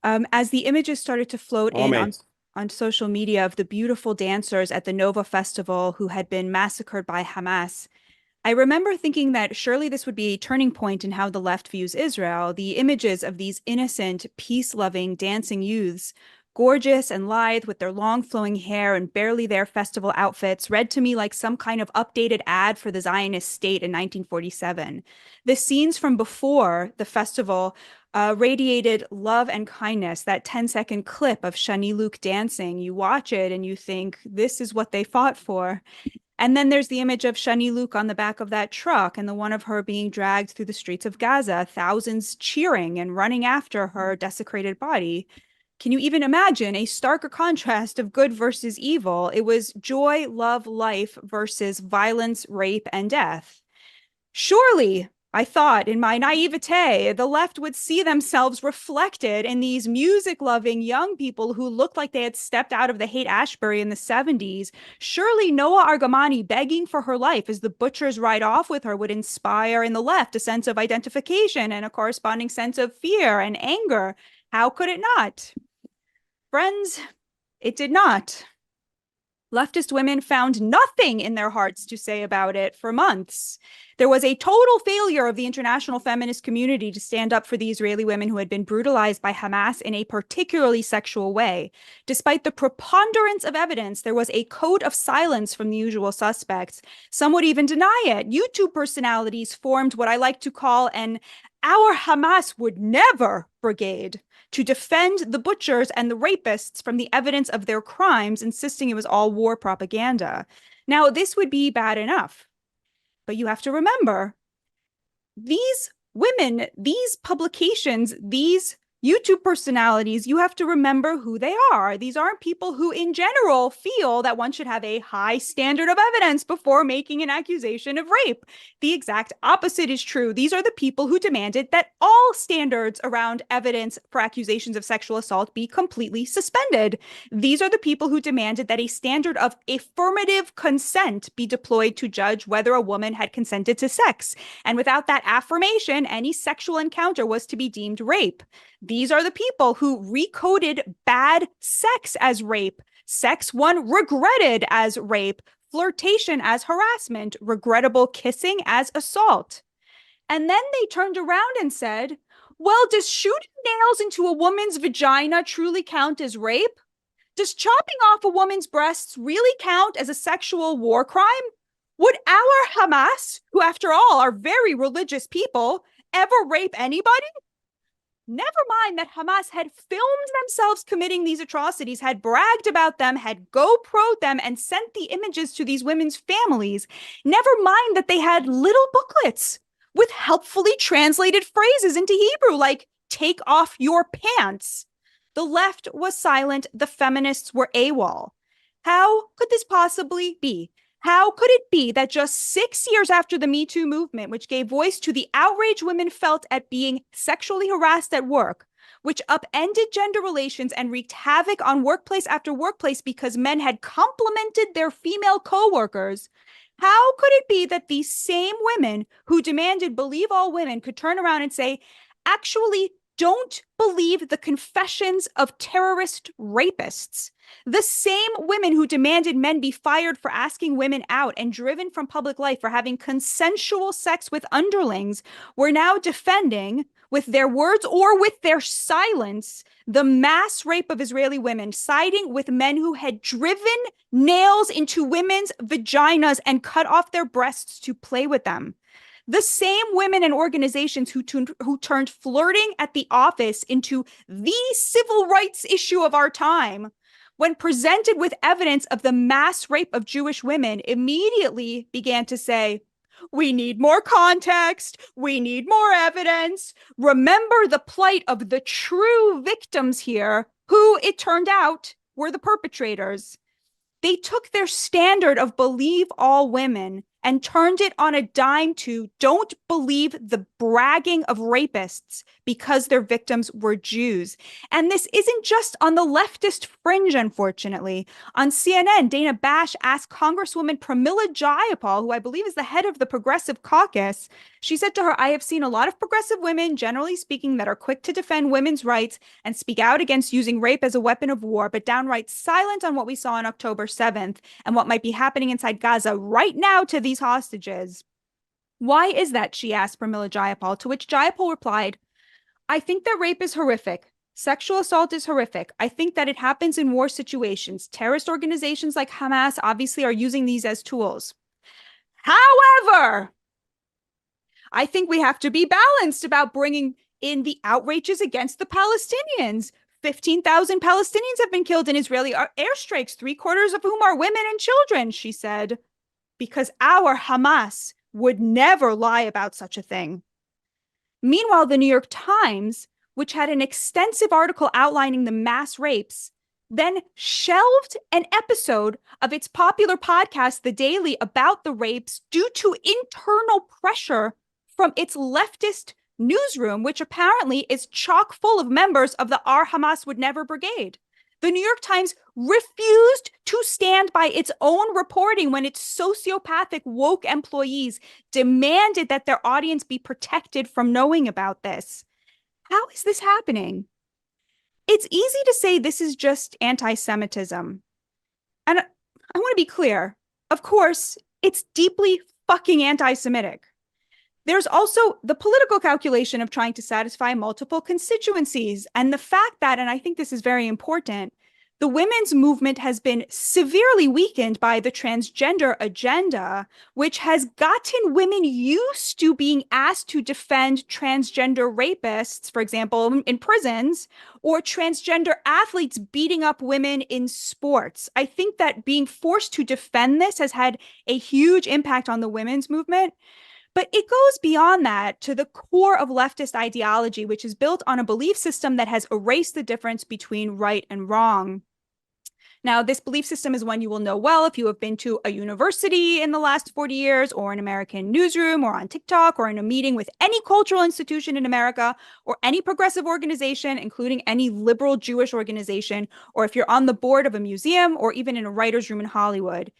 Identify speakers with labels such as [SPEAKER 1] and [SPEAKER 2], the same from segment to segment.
[SPEAKER 1] As the images started to float in
[SPEAKER 2] Ame.
[SPEAKER 1] on social media of the beautiful dancers at the Nova Festival who had been massacred by Hamas, I remember thinking that surely this would be a turning point in how the left views Israel. The images of these innocent, peace-loving, dancing youths, gorgeous and lithe with their long flowing hair and barely their festival outfits, read to me like some kind of updated ad for the Zionist state in 1947. The scenes from before the festival radiated love and kindness. That 10-second clip of Shani Luke dancing, you watch it and you think, this is what they fought for. And then there's the image of Shani Luke on the back of that truck and the one of her being dragged through the streets of Gaza, thousands cheering and running after her desecrated body. Can you even imagine a starker contrast of good versus evil? It was joy, love, life versus violence, rape, and death. Surely, I thought in my naivete, the left would see themselves reflected in these music loving young people who looked like they had stepped out of the Haight Ashbury in the 70s. Surely Noah Argamani begging for her life as the butchers ride off with her would inspire in the left a sense of identification and a corresponding sense of fear and anger. How could it not? Friends, it did not. Leftist women found nothing in their hearts to say about it for months. There was a total failure of the international feminist community to stand up for the Israeli women who had been brutalized by Hamas in a particularly sexual way. Despite the preponderance of evidence, there was a code of silence from the usual suspects. Some would even deny it. YouTube personalities formed what I like to call an "Our Hamas would never" brigade to defend the butchers and the rapists from the evidence of their crimes, insisting it was all war propaganda. Now, this would be bad enough, but you have to remember these women, these publications, these YouTube personalities, you have to remember who they are. These aren't people who, in general, feel that one should have a high standard of evidence before making an accusation of rape. The exact opposite is true. These are the people who demanded that all standards around evidence for accusations of sexual assault be completely suspended. These are the people who demanded that a standard of affirmative consent be deployed to judge whether a woman had consented to sex. And without that affirmation, any sexual encounter was to be deemed rape. These are the people who recoded bad sex as rape, sex one regretted as rape, flirtation as harassment, regrettable kissing as assault. And then they turned around and said, well, does shooting nails into a woman's vagina truly count as rape? Does chopping off a woman's breasts really count as a sexual war crime? Would our Hamas, who after all are very religious people, ever rape anybody? Never mind that Hamas had filmed themselves committing these atrocities, had bragged about them, had GoPro'd them, and sent the images to these women's families. Never mind that they had little booklets with helpfully translated phrases into Hebrew, like, take off your pants. The left was silent, the feminists were AWOL. How could this possibly be? How could it be that just 6 years after the Me Too movement, which gave voice to the outrage women felt at being sexually harassed at work, which upended gender relations and wreaked havoc on workplace after workplace because men had complimented their female coworkers, how could it be that these same women who demanded believe all women could turn around and say, actually, don't believe the confessions of terrorist rapists? The same women who demanded men be fired for asking women out and driven from public life for having consensual sex with underlings were now defending, with their words or with their silence, the mass rape of Israeli women, siding with men who had driven nails into women's vaginas and cut off their breasts to play with them. The same women and organizations who turned flirting at the office into the civil rights issue of our time, when presented with evidence of the mass rape of Jewish women, immediately began to say, we need more context. We need more evidence. Remember the plight of the true victims here, who, it turned out, were the perpetrators. They took their standard of believe all women and turned it on a dime to don't believe the bragging of rapists because their victims were Jews. And this isn't just on the leftist fringe, unfortunately. On CNN, Dana Bash asked Congresswoman Pramila Jayapal, who I believe is the head of the Progressive Caucus, she said to her, I have seen a lot of progressive women, generally speaking, that are quick to defend women's rights and speak out against using rape as a weapon of war, but downright silent on what we saw on October 7th and what might be happening inside Gaza right now to these hostages. Why is that? She asked Pramila Jayapal, to which Jayapal replied, I think that rape is horrific. Sexual assault is horrific. I think that it happens in war situations. Terrorist organizations like Hamas obviously are using these as tools. However, I think we have to be balanced about bringing in the outrages against the Palestinians. 15,000 Palestinians have been killed in Israeli airstrikes, 3/4 of whom are women and children, she said, because our Hamas would never lie about such a thing. Meanwhile, the New York Times, which had an extensive article outlining the mass rapes, then shelved an episode of its popular podcast, The Daily, about the rapes due to internal pressure from its leftist newsroom, which apparently is chock full of members of the Our Hamas Would Never Brigade. The New York Times refused to stand by its own reporting when its sociopathic woke employees demanded that their audience be protected from knowing about this. How is this happening? It's easy to say this is just anti-Semitism. And I want to be clear. Of course, it's deeply fucking anti-Semitic. There's also the political calculation of trying to satisfy multiple constituencies. And the fact that, and I think this is very important, the women's movement has been severely weakened by the transgender agenda, which has gotten women used to being asked to defend transgender rapists, for example, in prisons, or transgender athletes beating up women in sports. I think that being forced to defend this has had a huge impact on the women's movement. But it goes beyond that to the core of leftist ideology, which is built on a belief system that has erased the difference between right and wrong. Now, this belief system is one you will know well if you have been to a university in the last 40 years, or an American newsroom, or on TikTok, or in a meeting with any cultural institution in America, or any progressive organization, including any liberal Jewish organization, or if you're on the board of a museum, or even in a writer's room in Hollywood.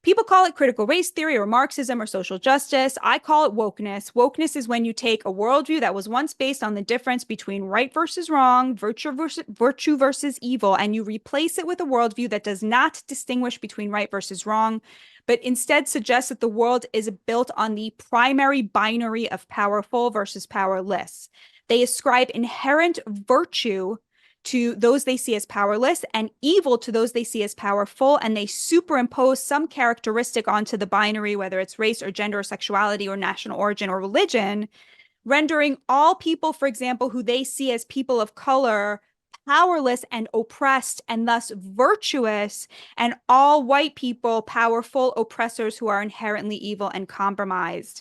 [SPEAKER 1] People call it critical race theory or Marxism or social justice. I call it wokeness. Wokeness is when you take a worldview that was once based on the difference between right versus wrong, virtue versus evil, and you replace it with a worldview that does not distinguish between right versus wrong, but instead suggests that the world is built on the primary binary of powerful versus powerless. They ascribe inherent virtue to those they see as powerless and evil to those they see as powerful, and they superimpose some characteristic onto the binary, whether it's race or gender or sexuality or national origin or religion, rendering all people, for example, who they see as people of color powerless and oppressed and thus virtuous, and all white people powerful oppressors who are inherently evil and compromised.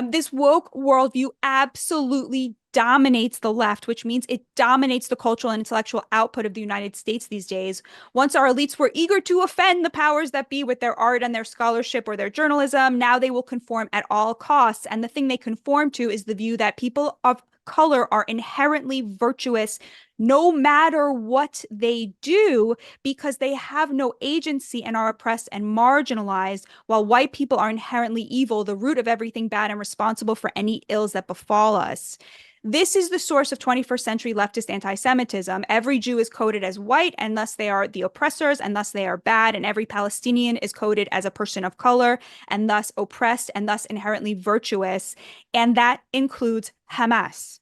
[SPEAKER 1] This woke worldview absolutely dominates the left, which means it dominates the cultural and intellectual output of the United States these days. Once our elites were eager to offend the powers that be with their art and their scholarship or their journalism, now they will conform at all costs. And the thing they conform to is the view that people of color are inherently virtuous no matter what they do, because they have no agency and are oppressed and marginalized, while white people are inherently evil, the root of everything bad, and responsible for any ills that befall us. This is the source of 21st century leftist anti-Semitism. Every Jew is coded as white, and thus they are the oppressors, and thus they are bad. And every Palestinian is coded as a person of color, and thus oppressed, and thus inherently virtuous. And that includes Hamas.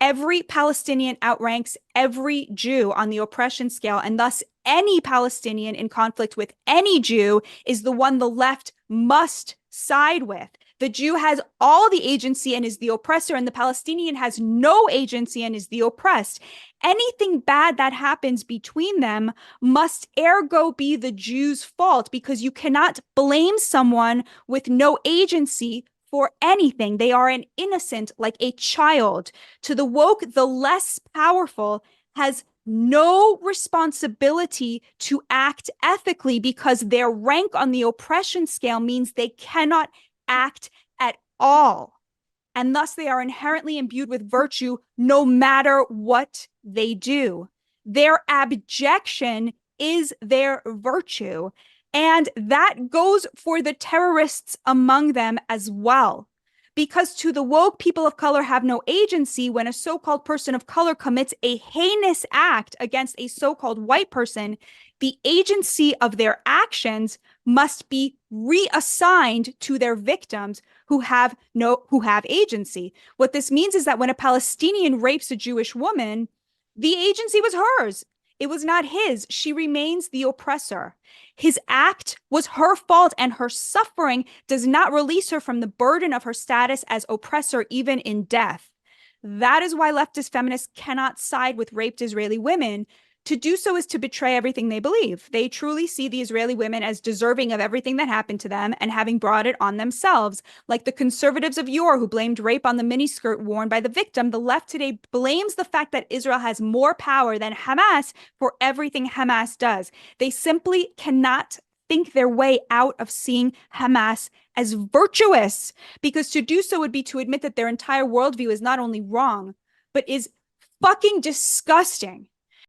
[SPEAKER 1] Every Palestinian outranks every Jew on the oppression scale, and thus any Palestinian in conflict with any Jew is the one the left must side with. The Jew has all the agency and is the oppressor, and the Palestinian has no agency and is the oppressed. Anything bad that happens between them must ergo be the Jew's fault, because you cannot blame someone with no agency for anything. They are an innocent, like a child. To the woke, the less powerful has no responsibility to act ethically because their rank on the oppression scale means they cannot act at all. And thus they are inherently imbued with virtue no matter what they do. Their abjection is their virtue. And that goes for the terrorists among them as well. Because to the woke, people of color have no agency when a so-called person of color commits a heinous act against a so-called white person. The agency of their actions must be reassigned to their victims who have agency. What this means is that when a Palestinian rapes a Jewish woman, the agency was hers. It was not his. She remains the oppressor. His act was her fault, and her suffering does not release her from the burden of her status as oppressor, even in death. That is why leftist feminists cannot side with raped Israeli women. To do so is to betray everything they believe. They truly see the Israeli women as deserving of everything that happened to them and having brought it on themselves. Like the conservatives of yore who blamed rape on the miniskirt worn by the victim, the left today blames the fact that Israel has more power than Hamas for everything Hamas does. They simply cannot think their way out of seeing Hamas as virtuous, because to do so would be to admit that their entire worldview is not only wrong, but is fucking disgusting.